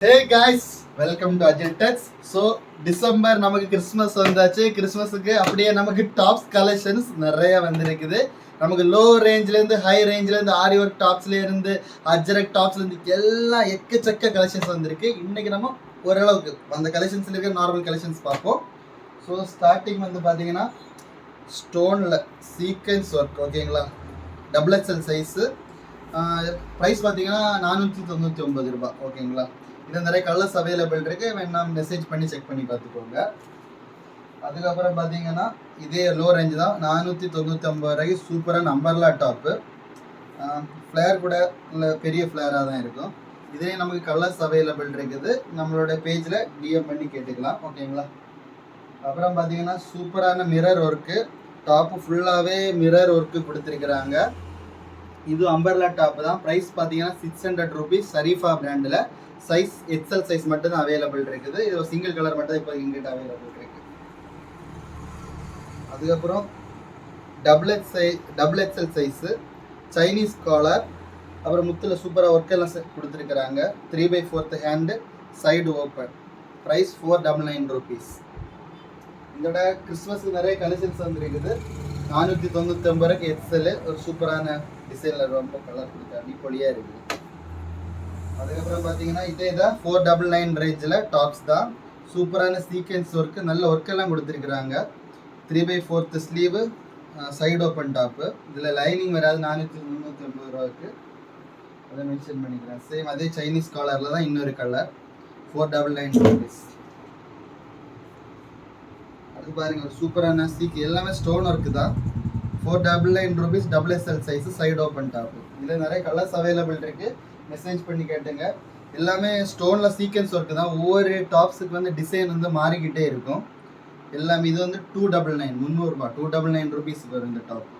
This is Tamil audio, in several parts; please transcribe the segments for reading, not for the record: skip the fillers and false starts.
Hey guys, welcome to Agile Tex. So December நமக்கு கிறிஸ்மஸ் வந்தாச்சு. கிறிஸ்மஸுக்கு அப்படியே நமக்கு டாப்ஸ் கலெக்ஷன்ஸ் நிறைய வந்திருக்குது. நமக்கு லோ ரேஞ்சிலேருந்து ஹை ரேஞ்சிலேருந்து ஆரி ஒர்க் டாப்ஸ்லேருந்து அஜரக் டாப்ஸ்லேருந்து எல்லாம் எக்கச்சக்க கலெக்ஷன்ஸ் வந்திருக்கு. இன்றைக்கி நம்ம ஓரளவுக்கு அந்த கலெக்ஷன்ஸில் இருக்க நார்மல் கலெக்ஷன்ஸ் பார்ப்போம். ஸோ ஸ்டார்டிங் வந்து பார்த்தீங்கன்னா ஸ்டோனில் சீக்வென்ஸ் ஒர்க், ஓகேங்களா, டபுள் எக்ஸ்எல் சைஸு. ப்ரைஸ் பார்த்தீங்கன்னா 499 ரூபா, ஓகேங்களா. இது நிறைய கலர்ஸ் அவைலபிள் இருக்கு, வேணா மெசேஜ் பண்ணி செக் பண்ணி பார்த்துக்கோங்க. அதுக்கப்புறம் பார்த்தீங்கன்னா இதே லோ ரேஞ்சு தான், 499 ரூபாய்க்கு சூப்பரான அம்பர்லா டாப்பு. ஃப்ளேர் கூட இல்லை, பெரிய ஃப்ளேராக தான் இருக்கும். இதே நமக்கு கலர்ஸ் அவைலபிள் இருக்குது, நம்மளோட பேஜில் டிஎம் பண்ணி கேட்டுக்கலாம், ஓகேங்களா. அப்புறம் பார்த்தீங்கன்னா சூப்பரான மிரர் ஒர்க்கு டாப்பு, ஃபுல்லாகவே மிரர் ஒர்க்கு கொடுத்துருக்குறாங்க. இது அம்பர்லா டாப்பு தான். ப்ரைஸ் பார்த்தீங்கன்னா 600 ரூபீஸ். ஷரீஃபா பிராண்டில் சைஸ் எக்ஸ்எல் சைஸ் மட்டும் தான் அவைலபிள் இருக்குது. இது ஒரு சிங்கிள் கலர் மட்டும் தான் இப்போ இங்கிட்ட அவைலபிள் இருக்கு. அதுக்கப்புறம் double XL size Chinese collar, அப்புறம் முத்தில் சூப்பராக ஒர்க் எல்லாம் கொடுத்துருக்குறாங்க. 3/4 hand, side open. Price 499 rupees. இதோட கிறிஸ்மஸ்க்கு நிறைய கலெக்ஷன்ஸ் வந்துருக்குது. 499 ரூபாய்க்கு எக்ஸ்எல், ஒரு சூப்பரான டிசைனில் ரொம்ப கலர் கொடுத்தா அடிப்பொலியாக இருக்குது. அதுக்கப்புறம் பார்த்தீங்கன்னா இதே தான் 499 ரேஞ்சில் டாப்ஸ் தான். சூப்பரான சீக்வென்ஸ் ஒர்க்கு, நல்ல ஒர்க்கெல்லாம் கொடுத்துருக்குறாங்க. 3/4 ஸ்லீவு, சைடு ஓப்பன் டாப்பு. இதில் லைனிங் வராது. 499 ரூபாய்க்கு அதை மென்ஷன் பண்ணிக்கிறேன். சேம் அதே சைனீஸ் காலரில் தான் இன்னொரு கலர், 499 ரூபீஸ். அது பாருங்க, ஒரு சூப்பரான எல்லாமே ஸ்டோன் ஒர்க்கு தான். 499 rupees, double XL size, side open top. இதில் நிறைய கலர்ஸ் அவைலபிள் இருக்குது, மெசேஜ் பண்ணி கேட்டுங்க. எல்லாமே ஸ்டோனில் சீக்வென்ஸ் ஒர்க்கு தான். ஒவ்வொரு டாப்ஸுக்கு வந்து டிசைன் வந்து மாறிக்கிட்டே இருக்கும். எல்லாமே இது வந்து 299, 300 ரூபா, 299 ரூபீஸுக்கு வரும் இந்த டாப்.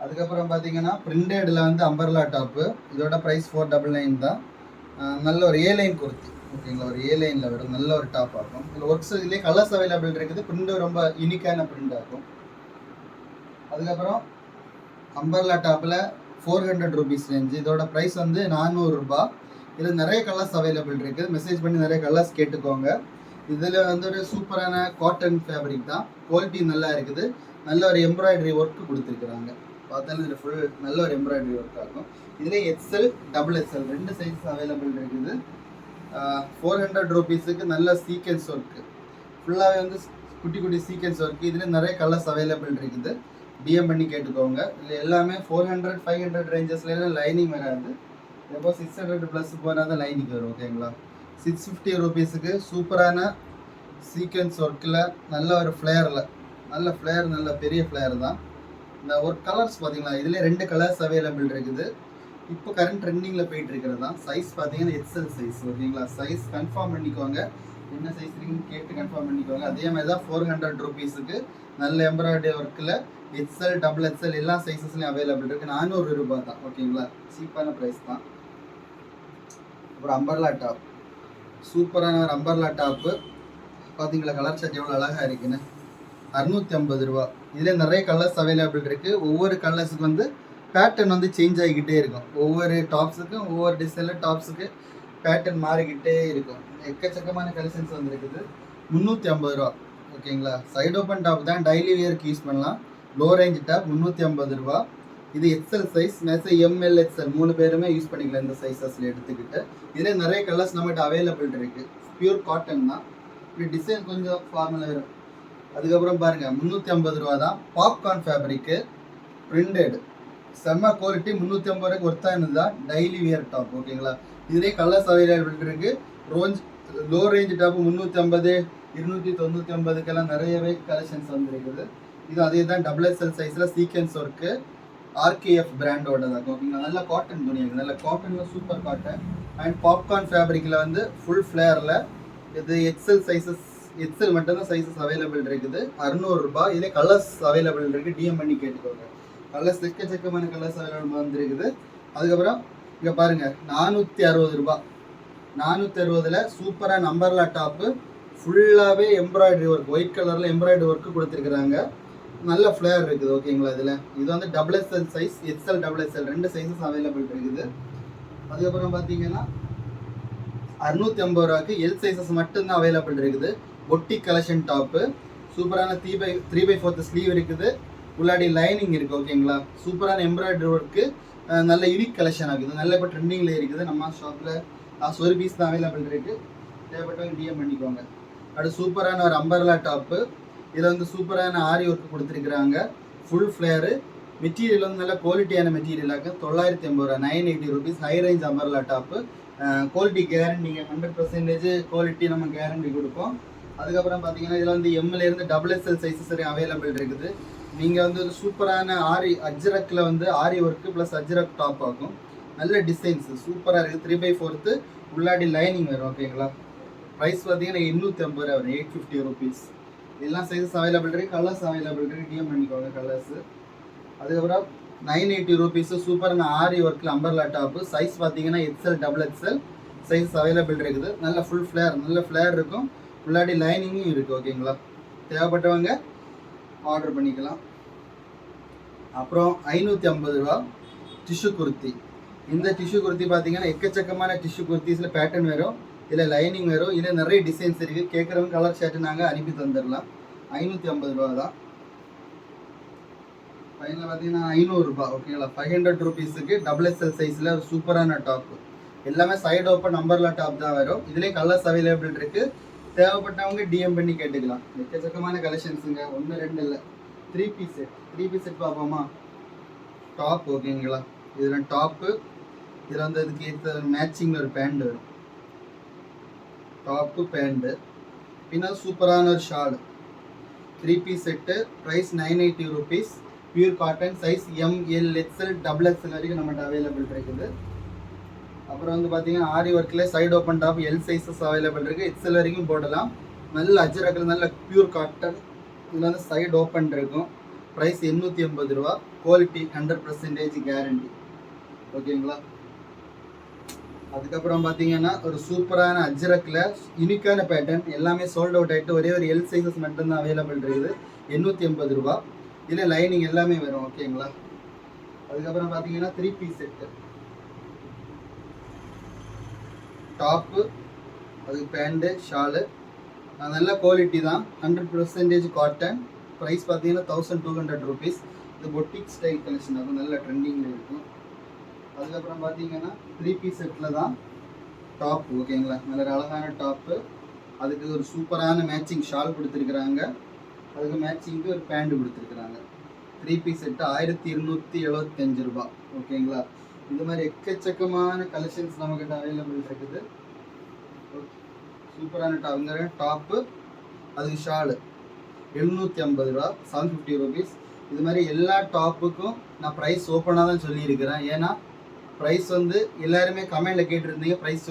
அதுக்கப்புறம் பார்த்தீங்கன்னா பிரிண்டடில் வந்து அம்பர்லா டாப்பு. இதோட ப்ரைஸ் 499 தான். நல்ல ஒரு ஏலைன் குர்த்தி, ஓகேங்களா, ஒரு ஏலைனில் வரும், நல்ல ஒரு டாப் ஆகும். இதில் ஒர்க்ஸ் இதுலேயே கலர்ஸ் அவைலபிள் இருக்குது. பிரிண்டு ரொம்ப யூனிக்கான பிரிண்ட் ஆகும். அதுக்கப்புறம் அம்பர்லா டாப்பில் 400 ரூபீஸ் ரேஞ்சு. இதோட ப்ரைஸ் வந்து 400 ரூபா. இதில் நிறைய கலர்ஸ் அவைலபிள் இருக்குது, மெசேஜ் பண்ணி நிறைய கலர்ஸ் கேட்டுக்கோங்க. இதில் வந்து ஒரு சூப்பரான காட்டன் ஃபேப்ரிக் தான், குவாலிட்டி நல்லா இருக்குது. நல்ல ஒரு எம்ப்ராய்டரி ஒர்க்கு கொடுத்துருக்குறாங்க. பார்த்தாலும் இதில் ஃபுல் நல்ல ஒரு எம்ப்ராய்டரி ஒர்க் ஆகும். இதில் எக்ஸ்எல், டபுள் எக்ஸ்எல் ரெண்டு சைஸ் அவைலபிள் இருக்குது. 400 ரூபீஸுக்கு நல்ல சீக்வென்ஸ் ஒர்க்கு, ஃபுல்லாகவே வந்து குட்டி குட்டி சீக்வென்ஸ் ஒர்க்கு. இதில் நிறைய கலர்ஸ் அவைலபிள் இருக்குது, டிஎம் பண்ணி கேட்டுக்கோங்க. இல்லை எல்லாமே 400, 500 ரேஞ்சஸ்லாம் லைனிங் வராது. எப்போ 600 ப்ளஸ் போனால் தான் லைனிங் வரும், ஓகேங்களா. 650 ரூபீஸுக்கு சூப்பரான சீக்வென்ஸ் ஒர்க்கில் நல்ல ஒரு ஃப்ளேரில், நல்ல ஃப்ளேர், நல்ல பெரிய ஃப்ளேர் தான். இந்த ஒர்க் கலர்ஸ் பார்த்தீங்களா, இதிலே 2 கலர்ஸ் அவைலபிள் இருக்குது. இப்போ கரண்ட் ட்ரெண்டிங்கில் போயிட்டு இருக்கிறது தான். சைஸ் பார்த்தீங்கன்னா எக்ஸ்எல் சைஸ், ஓகேங்களா. சைஸ் கன்ஃபார்ம் பண்ணிக்கோங்க, என்ன சைஸ் இருக்குன்னு கேட்டு கன்ஃபார்ம் பண்ணிக்கோங்க. அதே மாதிரி தான் 400 ரூபீஸுக்கு நல்ல எம்ப்ராய்டரி ஒர்க்கில் எக்ஸ்எல், டபுள் எக்ஸ்எல் எல்லா சைஸஸ்லையும் அவைலபிள் இருக்குது. 400 ரூபா தான், ஓகேங்களா, சீப்பான ப்ரைஸ் தான். அப்புறம் அம்பர்லா டாப், சூப்பரான ஒரு அம்பர்லா டாப்பு பார்த்தீங்களா, கலர் சார்ட் எவ்வளோ அழகாக இருக்குன்னு. 650 ரூபா. இதில் நிறைய கலர்ஸ் அவைலபிள் இருக்குது. ஒவ்வொரு கலர்ஸுக்கு வந்து பேட்டர்ன் வந்து சேஞ்ச் ஆகிக்கிட்டே இருக்கும். ஒவ்வொரு டாப்ஸுக்கும் ஒவ்வொரு டிசைனில் டாப்ஸுக்கு பேட்டர்ன் மாறிக்கிட்டே இருக்கும். எக்கச்சக்கமான கலெக்ஷன்ஸ் வந்துருக்குது. 350 ரூபா, ஓகேங்களா. சைடு ஓப்பன் டாப் தான், டெய்லி வியருக்கு யூஸ் பண்ணலாம். லோ ரேஞ்ச் டாப் 350 ரூபா. இது எக்ஸ்எல் சைஸ், எம்எல், எக்ஸ்எல் 3 பேருமே யூஸ் பண்ணிக்கலாம் இந்த சைஸஸில் எடுத்துக்கிட்டு. இதில் நிறைய கலர்ஸ் நம்மகிட்ட அவைலபிள் இருக்குது. பியூர் காட்டன் தான், இப்படி டிசைன் கொஞ்சம் ஃபார்மலாக வரும். அதுக்கப்புறம் பாருங்கள், 350 ரூபா தான். பாப்கார்ன் ஃபேப்ரிக்கு, பிரிண்டட், செம்ம குவாலிட்டி. 350 ரூபாய்க்கு ஒர்த்தானது தான். டெய்லி வியர் டாப், ஓகேங்களா. இதிலே கலர்ஸ் அவைலபிள் இருக்குது. லோ ரேஞ்ச் டாப்பு 350, 299க்கெல்லாம் நிறையவே கலெக்ஷன்ஸ் வந்துருக்குது. இது அதே தான், டபுள் எக்ஸ்எல் சைஸில் சீக்வென்ஸ் ஒர்க்கு, ஆர்கேஎஃப் பிராண்டோட தான், ஓகேங்களா. நல்ல காட்டன் துணி, நல்ல காட்டனில் சூப்பர் காட்டன். அண்ட் பாப்கார்ன் ஃபேப்ரிக்கில் வந்து ஃபுல் ஃப்ளேரில். இது எக்ஸ்எல் சைஸஸ், எக்ஸ்எல் மட்டும்தான் சைஸஸ் அவைலபிள் இருக்குது. 600 ரூபா. இதிலே கலர்ஸ் அவைலபிள் இருக்குது, டிஎம் பண்ணி கேட்டுக்கோங்க. கலர்ஸ் எக்கச்சக்கமான கலர்ஸ் அவைலபிள் வந்துருக்குது. அதுக்கப்புறம் இங்கே பாருங்கள், 460 ரூபா. 460ல் சூப்பராக அம்பர்லா டாப்பு, ஃபுல்லாகவே எம்ப்ராய்டரி ஒர்க், ஒயிட் கலரில் எம்ப்ராய்டரி ஒர்க்கு கொடுத்துருக்குறாங்க. நல்ல ஃப்ளேர் இருக்குது, ஓகேங்களா. இதில் இது வந்து double XL size, XL, double XL ரெண்டு சைஸஸ் அவைலபிள் இருக்குது. அதுக்கப்புறம் பார்த்தீங்கன்னா 650 ரூபாய்க்கு எல் சைஸஸ் மட்டும்தான் அவைலபிள் இருக்குது. பொட்டிக் கலெக்ஷன் டாப்பு, சூப்பரான 3/4 ஸ்லீவ் இருக்குது, உள்ளாடி லைனிங் இருக்குது. ஓகேங்களா, சூப்பரான எம்ப்ராய்டரி ஒர்க்கு, நல்ல யூனிக் கலெக்ஷன் ஆகுது. நல்ல இப்போ ட்ரெண்டிங்கில் இருக்குது. நம்ம ஷாப்பில் லாஸ்ட் ஒரு பீஸ் தான் அவைலபிள் இருக்குது. தேவைப்பட்டவங்க டிஎம் பண்ணிக்கோங்க. அடுத்து சூப்பரான ஒரு அம்பர்லா டாப்பு. இதில் வந்து சூப்பரான ஆரி ஒர்க் கொடுத்துருக்குறாங்க. ஃபுல் ஃப்ளேரு, மெட்டீரியல் வந்து நல்ல குவாலிட்டியான மெட்டீரியலாக 980 ரூபா, 980 rupees. High range umbrella top. Quality கேரண்டிங்க, 100% குவாலிட்டி நம்ம கேரண்டி கொடுப்போம். அதுக்கப்புறம் பார்த்தீங்கன்னா இதில் வந்து எம்லேருந்து XXL சைஸஸ் வரையும் அவைலபிள் இருக்குது. நீங்கள் வந்து ஒரு சூப்பரான ஆரி அஜ்ரக்கில் வந்து aari work plus ajrakh top ஆகும். நல்ல டிசைன்ஸ் சூப்பராக இருக்குது. 3/4 உள்ளாடி லைனிங் வரும். ஓகேங்களா, ப்ரைஸ் பார்த்தீங்கன்னா 850 ரூபா வரும், 850 ருபீஸ். இதெல்லாம் சைஸஸ் அவைலபிள் இருக்குது. கலர்ஸ் அவைலபிள் இருக்குது. டிஎம் பண்ணிக்கோங்க கலர்ஸு. அதுக்கப்புறம் 980 ருபீஸ் சூப்பரான ஆரி ஒர்க்கில் அம்பர்லா டாப்பு. சைஸ் பார்த்தீங்கன்னா XL XXL சைஸ் அவைலபிள் இருக்குது. நல்ல ஃபுல் ஃப்ளேர், நல்ல ஃப்ளேர் இருக்கும். உள்ளாடி லைனிங்கும் இருக்குது. ஓகேங்களா, தேவைப்பட்டவங்க ஆர்டர் பண்ணிக்கலாம். அப்புறம் 550 ரூபா டிஷ்யூ குர்த்தி. இந்த டிஷ்யூ குர்த்தி பார்த்தீங்கன்னா எக்கச்சக்கமான டிஷ்யூ குர்த்திஸில் பேட்டர்ன் வரும், இதில் லைனிங் வரும், இதில் நிறைய டிசைன்ஸ் இருக்குது. கேட்குறவங்க கலர் ஷர்ட்டு நாங்கள் அனுப்பி தந்துடலாம். 550 ரூபா தான். ஃபைனலில் பார்த்தீங்கன்னா 500 ரூபா. ஓகேங்களா, 500 ருபீஸுக்கு XXL சைஸில் ஒரு சூப்பரான டாப்பு. எல்லாமே சைடு ஓப்பன் நம்பர்ல டாப் தான் வரும். இதுலேயே கலர்ஸ் அவைலபிள் இருக்குது. தேவைப்பட்டவங்க டிஎம் பண்ணி கேட்டுக்கலாம். எக்கச்சக்கமான கலெக்ஷன்ஸுங்க, 1 2 இல்லை. 3 பீஸ் செட் பார்ப்போமா? டாப். ஓகேங்களா, இதில் டாப்பு, இதில் வந்து இதுக்கு ஏற்ற மேட்சிங்கில் ஒரு பேண்ட் வரும். டாப்பு பேண்ட்டு, பின்னால் சூப்பரான ஒரு shawl. 3 piece set. Price 980 rupees. Pure cotton. Size ML XL XXL வரைக்கும் நம்மகிட்ட அவைலபிள் இருக்குது. அப்புறம் வந்து பார்த்தீங்கன்னா ஆரி ஒர்க்கில் side open top L sizes available இருக்குது. XL வரைக்கும் போடலாம். நல்ல அஜரக்கில் நல்ல பியூர் காட்டன். இதில் வந்து சைடு ஓப்பன் இருக்கும். ப்ரைஸ் 880 ரூபா. Quality 100% guarantee. ஓகேங்களா, அதுக்கப்புறம் பார்த்தீங்கன்னா ஒரு சூப்பரான அஜரக்கில் யூனிக்கான பேட்டர்ன். எல்லாமே சோல்ட் அவுட் ஆகிட்டு ஒரே ஒரு எல் சைஸஸ் மட்டும்தான் அவைலபிள் இருக்குது. 880 ரூபா. இதில் லைனிங் எல்லாமே வரும். ஓகேங்களா, அதுக்கப்புறம் பார்த்தீங்கன்னா 3 பீஸ் செட்டு. டாப்பு, அதுக்கு பேண்ட்டு, ஷாலு, நல்ல குவாலிட்டி தான். 100% காட்டன். ப்ரைஸ் பார்த்தீங்கன்னா 1200 ருபீஸ். இது பொட்டிக் ஸ்டைல் கலெக்ஷன் ஆகும், நல்ல ட்ரெண்டிங்கில் இருக்கும். அதுக்கப்புறம் பார்த்தீங்கன்னா 3 பீஸ் செட்டில் தான் டாப். ஓகேங்களா, நல்ல அழகான டாப்பு. அதுக்கு ஒரு சூப்பரான மேட்சிங் ஷால் கொடுத்துருக்குறாங்க. அதுக்கு மேட்சிங்க்கு ஒரு பேண்ட் கொடுத்துருக்குறாங்க. 3 பீஸ் செட்டு 1275 ரூபா. ஓகேங்களா, இந்த மாதிரி எக்கச்சக்கமான கலெக்ஷன்ஸ் நம்மக்கிட்ட அவைலபிள் இருக்குது. சூப்பரான டாப்பு, அதுக்கு ஷாலு 750 ரூபா, 750 ருபீஸ். இது மாதிரி எல்லா டாப்புக்கும் நான் ப்ரைஸ் ஓப்பனாக தான் சொல்லியிருக்கிறேன். ஏன்னா ப்ரைஸ் வந்து எல்லாருமே கமெண்டில் கேட்டுருந்தீங்க, ப்ரைஸ்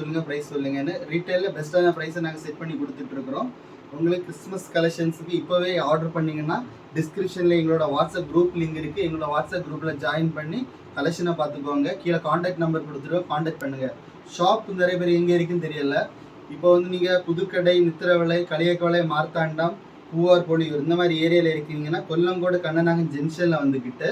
சொல்லுங்கன்னு. ரீட்டெயிலில் பெஸ்ட்டான ப்ரைஸை நாங்கள் செட் பண்ணி கொடுத்துட்ருக்குறோம். உங்களுக்கு கிறிஸ்மஸ் கலெக்ஷன்ஸுக்கு இப்போவே ஆர்டர் பண்ணிங்கன்னா டிஸ்கிரிப்ஷனில் எங்களோட வாட்ஸ்அப் குரூப் லிங்க் இருக்குது. எங்களோட வாட்ஸ்அப் குரூப்பில் ஜாயின் பண்ணி கலெக்ஷனை பார்த்துக்கோங்க. கீழே காண்டாக்ட் நம்பர் கொடுத்துருவோம், காண்டாக்ட் பண்ணுங்கள். ஷாப் நிறைய பேர் எங்கே இருக்குன்னு தெரியல. இப்போ வந்து நீங்கள் புதுக்கடை, நித்திரவிளை, களியக்கவளை, மார்த்தாண்டம், பூவார், பொலியூர் இந்த மாதிரி ஏரியாவில் இருக்கீங்கன்னா கொல்லங்கோடு கண்ணநாகன் ஜங்ஷனில் வந்துக்கிட்டு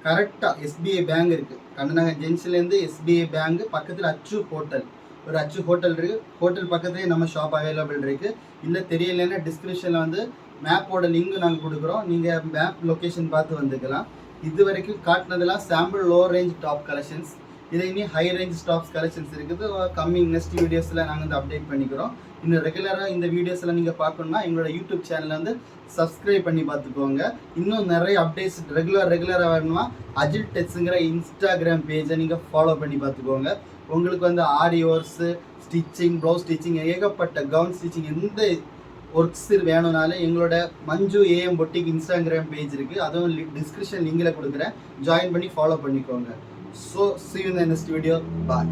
கரெக்டாக SBI பேங்க் இருக்குது. கண்ணநாகன் ஜங்ஷன்லேருந்து SBI பேங்க் பக்கத்தில் அச்சு ஹோட்டல், ஒரு அச்சு ஹோட்டல் இருக்குது. ஹோட்டல் பக்கத்துலேயே நம்ம ஷாப் அவைலபிள் இருக்குது. இல்லை தெரியலைன்னா டிஸ்கிரிப்ஷனில் வந்து மேப்போட லிங்க் நாங்கள் கொடுக்குறோம். நீங்கள் மேப் லொக்கேஷன் பார்த்து வந்துக்கலாம். இது வரைக்கும் காட்டினதெல்லாம் sample low range top collections. இதை இனி ஹை ரேஞ்ச் ஸ்டாப்ஸ் கலெக்ஷன்ஸ் இருக்குது. கம்மிங் நெக்ஸ்ட் வீடியோஸில் நாங்கள் வந்து அப்டேட் பண்ணிக்கிறோம். இன்னும் ரெகுலராக இந்த வீடியோஸில் நீங்கள் பார்க்கணுன்னா எங்களோட யூடியூப் சேனலை வந்து சப்ஸ்கிரைப் பண்ணி பார்த்துக்கோங்க. இன்னும் நிறைய அப்டேட்ஸ் ரெகுலராக வரணுமா அஜில் டெக்ஸுங்கிற இன்ஸ்டாகிராம் பேஜை நீங்கள் ஃபாலோ பண்ணி பார்த்துக்கோங்க. உங்களுக்கு வந்து ஆரி ஒர்க்ஸு, ஸ்டிச்சிங், ப்ளவுஸ் ஸ்டிச்சிங், ஏகப்பட்ட கவுன் ஸ்டிச்சிங் எந்த ஒர்க்ஸ் வேணும்னாலும் எங்களோட மஞ்சு AM பொட்டிக் இன்ஸ்டாகிராம் பேஜ் இருக்குது. அதுவும் டிஸ்கிரிப்ஷன் லிங்கில் கொடுக்குறேன். ஜாயின் பண்ணி ஃபாலோ பண்ணிக்கோங்க. So see you in the next video. Bye.